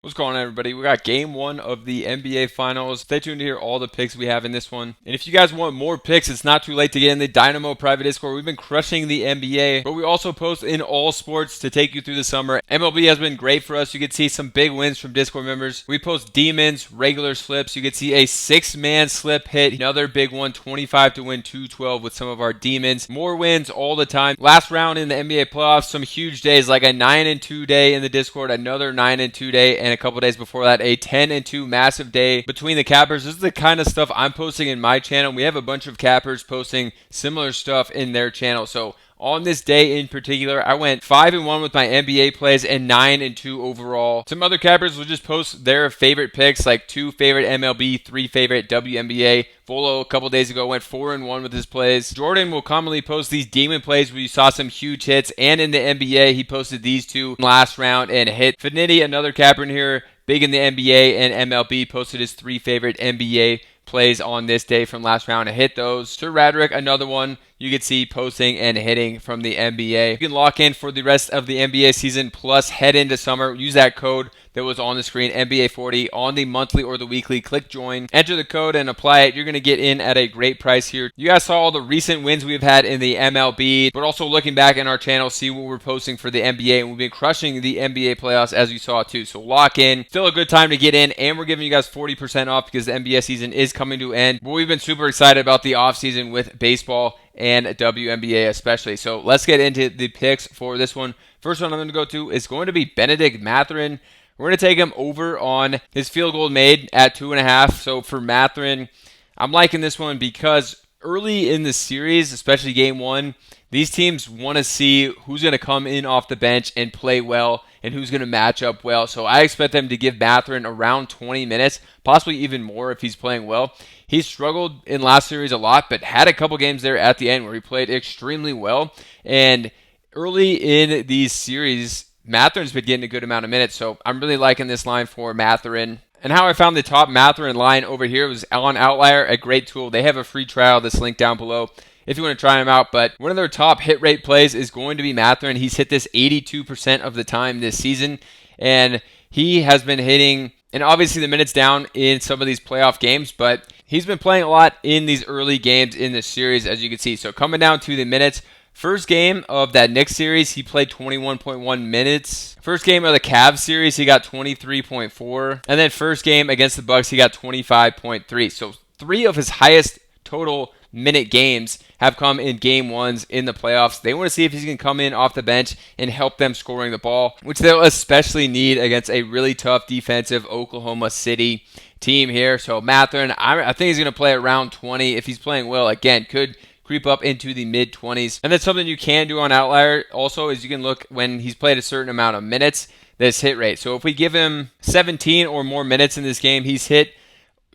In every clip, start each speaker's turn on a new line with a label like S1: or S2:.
S1: What's going on, everybody? We got game one of the NBA Finals. Stay tuned to hear all the picks we have in this one. And if you guys want more picks, it's not too late to get in the Dynamo private Discord. We've been crushing the NBA, but we also post in all sports to take you through the summer. MLB has been great for us. You can see some big wins from Discord members. We post demons, regular slips. You can see a 6-man slip hit. Another big one, 25 to win 212 with some of our demons. More wins all the time. Last round in the NBA playoffs, some huge days like a 9-2 day in the Discord, another 9-2 day, and a couple days before that, a 10-2 massive day between the cappers. This is the kind of stuff I'm posting in my channel. We have a bunch of cappers posting similar stuff in their channel. So on this day in particular, I went 5-1 with my NBA plays and 9-2 overall. Some other cappers will just post their favorite picks, like 2 favorite MLB, 3 favorite WNBA. Volo a couple days ago went 4-1 with his plays. Jordan will commonly post these demon plays where you saw some huge hits, and in the NBA, he posted these 2 last round and hit. Finity, another capper in here, big in the NBA and MLB, posted his 3 favorite NBA plays on this day from last round and hit those. Sir Radrick, another one you can see posting and hitting from the NBA. You can lock in for the rest of the NBA season plus head into summer. Use that code that was on the screen, NBA40, on the monthly or the weekly. Click join, enter the code and apply it. You're going to get in at a great price here. You guys saw all the recent wins we've had in the MLB, but also looking back in our channel, see what we're posting for the NBA, and we've been crushing the NBA playoffs as you saw too. So lock in. Still a good time to get in, and we're giving you guys 40% off because the NBA season is coming to an end. But we've been super excited about the offseason with baseball and WNBA especially. So let's get into the picks for this one. First one I'm going to go to is going to be Bennedict Mathurin. We're going to take him over on his field goal made at 2.5. So for Mathurin, I'm liking this one because early in the series, especially game one, these teams want to see who's going to come in off the bench and play well and who's going to match up well. So I expect them to give Mathurin around 20 minutes, possibly even more if he's playing well. He struggled in last series a lot, but had a couple games there at the end where he played extremely well. And early in these series, Mathurin's been getting a good amount of minutes, so I'm really liking this line for Mathurin. And how I found the top Mathurin line over here was on Outlier, a great tool. They have a free trial that's linked down below if you want to try them out. But one of their top hit rate plays is going to be Mathurin. He's hit this 82% of the time this season, and he has been hitting, and obviously the minutes down in some of these playoff games, but he's been playing a lot in these early games in this series, as you can see. So coming down to the minutes, first game of that Knicks series, he played 21.1 minutes. First game of the Cavs series, he got 23.4. And then first game against the Bucks, he got 25.3. So 3 of his highest total minute games have come in game ones in the playoffs. They want to see if he's going to come in off the bench and help them scoring the ball, which they'll especially need against a really tough defensive Oklahoma City team here. So Mathurin, I think he's going to play around 20. If he's playing well, again, could creep up into the mid-20s. And then something you can do on Outlier also is you can look when he's played a certain amount of minutes, this hit rate. So if we give him 17 or more minutes in this game, he's hit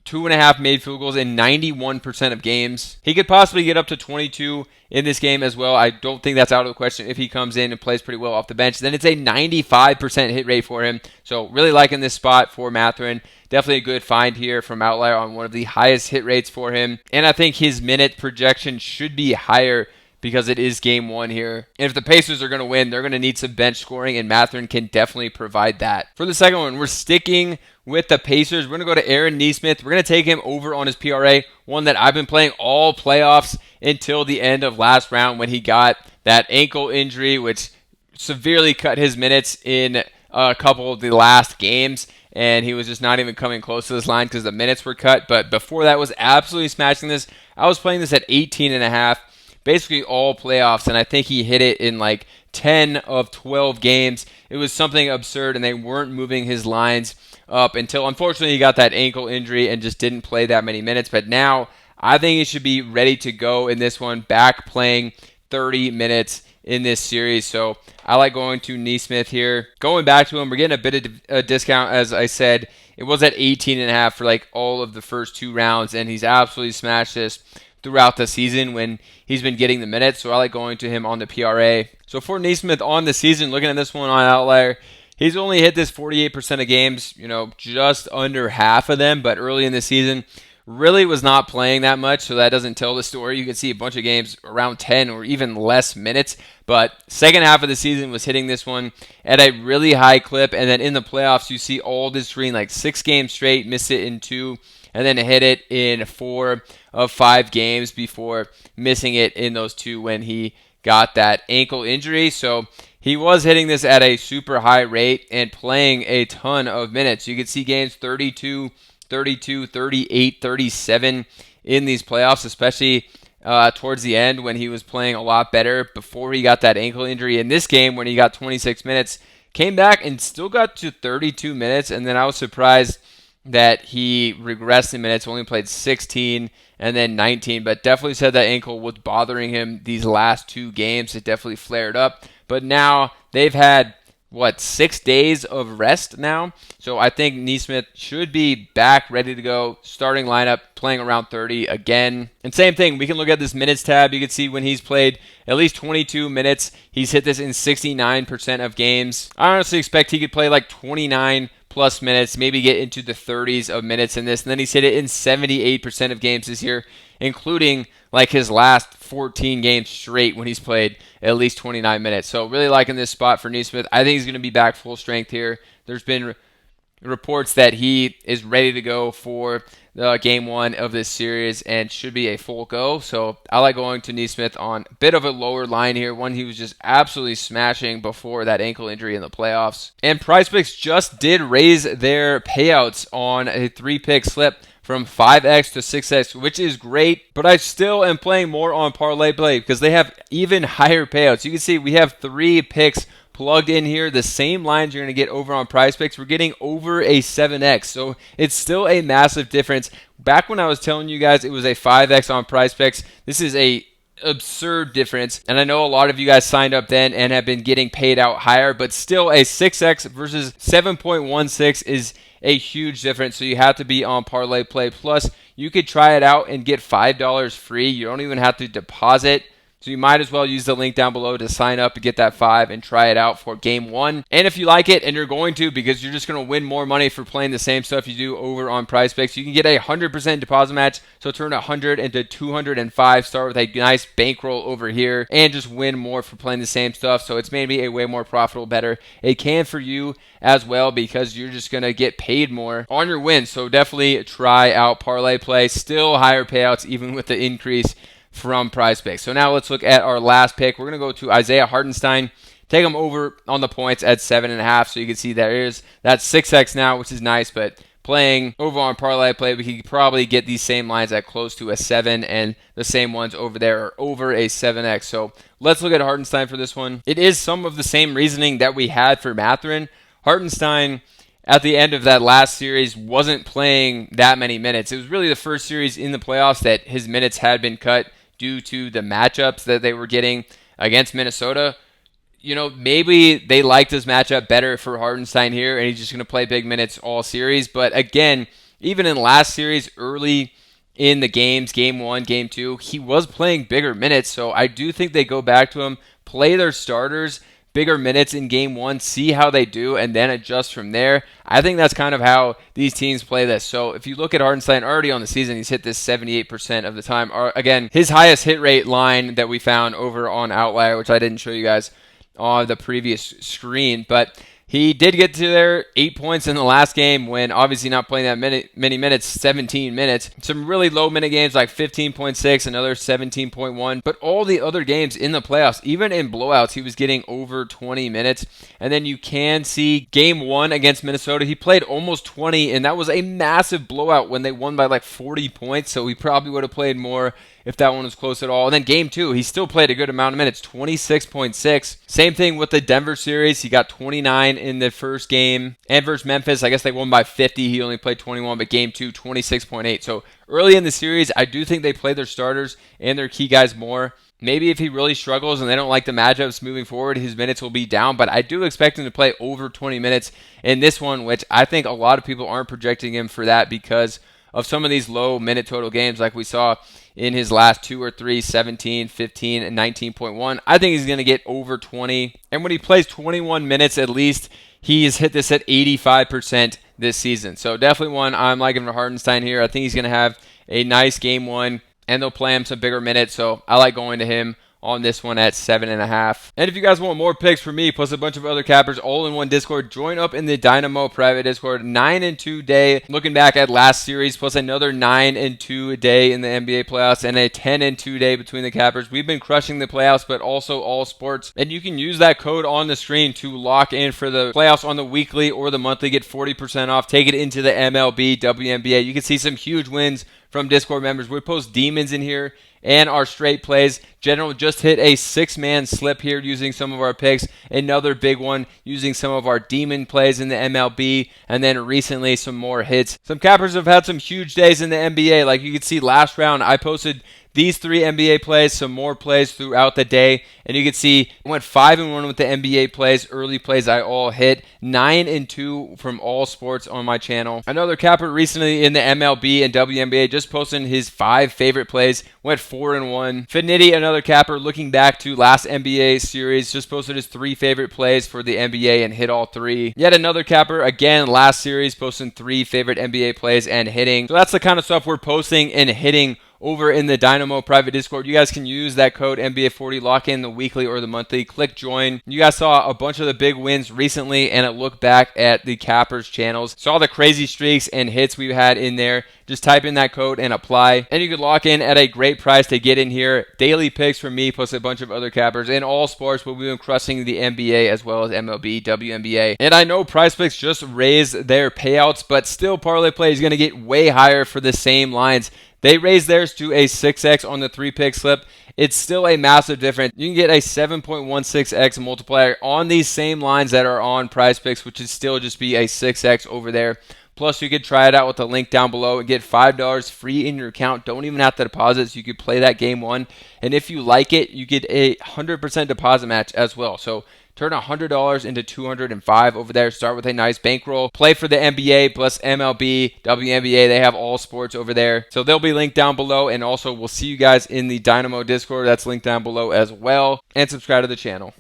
S1: 2.5 made field goals in 91% of games. He could possibly get up to 22 in this game as well. I don't think that's out of the question if he comes in and plays pretty well off the bench. Then it's a 95% hit rate for him. So really liking this spot for Mathurin. Definitely a good find here from Outlier on one of the highest hit rates for him. And I think his minute projection should be higher because it is game one here. And if the Pacers are going to win, they're going to need some bench scoring, and Mathurin can definitely provide that. For the second one, we're sticking with the Pacers. We're going to go to Aaron Nesmith. We're going to take him over on his PRA, one that I've been playing all playoffs until the end of last round when he got that ankle injury, which severely cut his minutes in a couple of the last games. And he was just not even coming close to this line because the minutes were cut. But before that, was absolutely smashing this. I was playing this at 18.5. Basically all playoffs, and I think he hit it in like 10 of 12 games. It was something absurd, and they weren't moving his lines up until, unfortunately, he got that ankle injury and just didn't play that many minutes. But now I think he should be ready to go in this one, back playing 30 minutes in this series. So I like going to Nesmith here. Going back to him, we're getting a bit of a discount, as I said. It was at 18.5 for like all of the first 2 rounds, and he's absolutely smashed this throughout the season when he's been getting the minutes. So I like going to him on the PRA. So for Nesmith on the season, looking at this one on Outlier, he's only hit this 48% of games, just under half of them. But early in the season, really was not playing that much, so that doesn't tell the story. You can see a bunch of games around 10 or even less minutes, but second half of the season was hitting this one at a really high clip, and then in the playoffs, you see all this green, like 6 games straight, missed it in 2, and then hit it in 4 of 5 games before missing it in those 2 when he got that ankle injury. So he was hitting this at a super high rate and playing a ton of minutes. You could see games 32, 38, 37 in these playoffs, especially towards the end when he was playing a lot better before he got that ankle injury. In this game, when he got 26 minutes, came back and still got to 32 minutes, and then I was surprised that he regressed in minutes, only played 16 and then 19, but definitely said that ankle was bothering him these last 2 games. It definitely flared up, but now they've had 6 days of rest now, so I think Nesmith should be back, ready to go, starting lineup, playing around 30 again. And same thing, we can look at this minutes tab. You can see when he's played at least 22 minutes, he's hit this in 69% of games. I honestly expect he could play like 29 plus minutes, maybe get into the 30s of minutes in this, and then he's hit it in 78% of games this year, including like his last 14 games straight when he's played at least 29 minutes. So really liking this spot for Nesmith. I think he's going to be back full strength here. There's been reports that he is ready to go for game 1 of this series and should be a full go. So I like going to Nesmith on a bit of a lower line here, one he was just absolutely smashing before that ankle injury in the playoffs. And Prizepicks just did raise their payouts on a 3-pick slip from 5x to 6x, which is great, but I still am playing more on Parlay Play because they have even higher payouts. You can see we have 3 picks plugged in here, the same lines you're going to get over on Prizepicks. We're getting over a 7x, so it's still a massive difference. Back when I was telling you guys it was a 5x on Prizepicks, this is a absurd difference, and I know a lot of you guys signed up then and have been getting paid out higher, but still a 6x versus 7.16 is a huge difference, so you have to be on Parlay Play. Plus, you could try it out and get $5 free. You don't even have to deposit. So you might as well use the link down below to sign up and get that 5 and try it out for game 1. And if you like it, and you're going to because you're just going to win more money for playing the same stuff you do over on Prizepicks, you can get a 100% deposit match. So turn 100 into 205, start with a nice bankroll over here, and just win more for playing the same stuff. So it's maybe a way more profitable, better. It can for you as well because you're just going to get paid more on your wins. So definitely try out Parlay Play. Still higher payouts even with the increase from Prizepicks. So now let's look at our last pick. We're going to go to Isaiah Hartenstein. Take him over on the points at 7.5. So you can see there is that 6x now, which is nice, but playing over on Parlay Play, we could probably get these same lines at close to a 7, and the same ones over there are over a 7x. So let's look at Hartenstein for this one. It is some of the same reasoning that we had for Mathurin. Hartenstein, at the end of that last series, wasn't playing that many minutes. It was really the first series in the playoffs that his minutes had been cut due to the matchups that they were getting against Minnesota. You know, maybe they liked this matchup better for Hartenstein here, and he's just going to play big minutes all series. But again, even in last series, early in the games, game 1, game 2, he was playing bigger minutes. So I do think they go back to him, play their starters bigger minutes in game 1, see how they do, and then adjust from there. I think that's kind of how these teams play this. So if you look at Hartenstein already on the season, he's hit this 78% of the time. Again, his highest hit rate line that we found over on Outlier, which I didn't show you guys on the previous screen, but he did get to their 8 points in the last game when obviously not playing that many minutes, 17 minutes. Some really low minute games like 15.6, another 17.1. But all the other games in the playoffs, even in blowouts, he was getting over 20 minutes. And then you can see game 1 against Minnesota, he played almost 20, and that was a massive blowout when they won by like 40 points. So he probably would have played more if that one was close at all. And then game 2, he still played a good amount of minutes, 26.6. Same thing with the Denver series. He got 29 in the first game. And versus Memphis, I guess they won by 50. He only played 21, but game 2, 26.8. So early in the series, I do think they play their starters and their key guys more. Maybe if he really struggles and they don't like the matchups moving forward, his minutes will be down. But I do expect him to play over 20 minutes in this one, which I think a lot of people aren't projecting him for that because of some of these low minute total games like we saw in his last 2 or 3, 17, 15, and 19.1. I think he's going to get over 20. And when he plays 21 minutes at least, he's hit this at 85% this season. So definitely one I'm liking for Hartenstein here. I think he's going to have a nice game one, and they'll play him some bigger minutes. So I like going to him on this one at 7.5. And if you guys want more picks for me, plus a bunch of other cappers all in one Discord, join up in the Dynamo private Discord. 9-2 day, looking back at last series, plus another 9-2 day in the NBA playoffs, and a 10-2 day between the cappers. We've been crushing the playoffs, but also all sports. And you can use that code on the screen to lock in for the playoffs on the weekly or the monthly. Get 40% off. Take it into the MLB, WNBA. You can see some huge wins from Discord members. We post demons in here and our straight plays. General just hit a 6-man slip here using some of our picks. Another big one using some of our demon plays in the MLB. And then recently some more hits. Some cappers have had some huge days in the NBA. Like you can see last round, I posted these 3 NBA plays, some more plays throughout the day. And you can see I went 5-1 with the NBA plays. Early plays I all hit. 9-2 from all sports on my channel. Another capper recently in the MLB and WNBA just posting his 5 favorite plays. Went 4-1. Finity, another capper, looking back to last NBA series, just posted his 3 favorite plays for the NBA and hit all 3. Yet another capper, again, last series, posting 3 favorite NBA plays and hitting. So that's the kind of stuff we're posting and hitting over in the Dynamo private Discord. You guys can use that code NBA40, lock in the weekly or the monthly, click join. You guys saw a bunch of the big wins recently, and a look back at the cappers channels. Saw the crazy streaks and hits we had in there. Just type in that code and apply, and you can lock in at a great price to get in here. Daily picks from me plus a bunch of other cappers in all sports, but we've been crushing the NBA as well as MLB, WNBA. And I know Prizepicks just raised their payouts, but still Parlay Play is going to get way higher for the same lines. They raised theirs to a 6x on the 3-pick slip. It's still a massive difference. You can get a 7.16x multiplier on these same lines that are on Prizepicks, which would still just be a 6x over there. Plus, you could try it out with the link down below and get $5 free in your account. Don't even have to deposit, so you could play that game one. And if you like it, you get a 100% deposit match as well. So turn $100 into $205 over there. Start with a nice bankroll. Play for the NBA plus MLB, WNBA. They have all sports over there. So they'll be linked down below. And also, we'll see you guys in the Dynamo Discord. That's linked down below as well. And subscribe to the channel.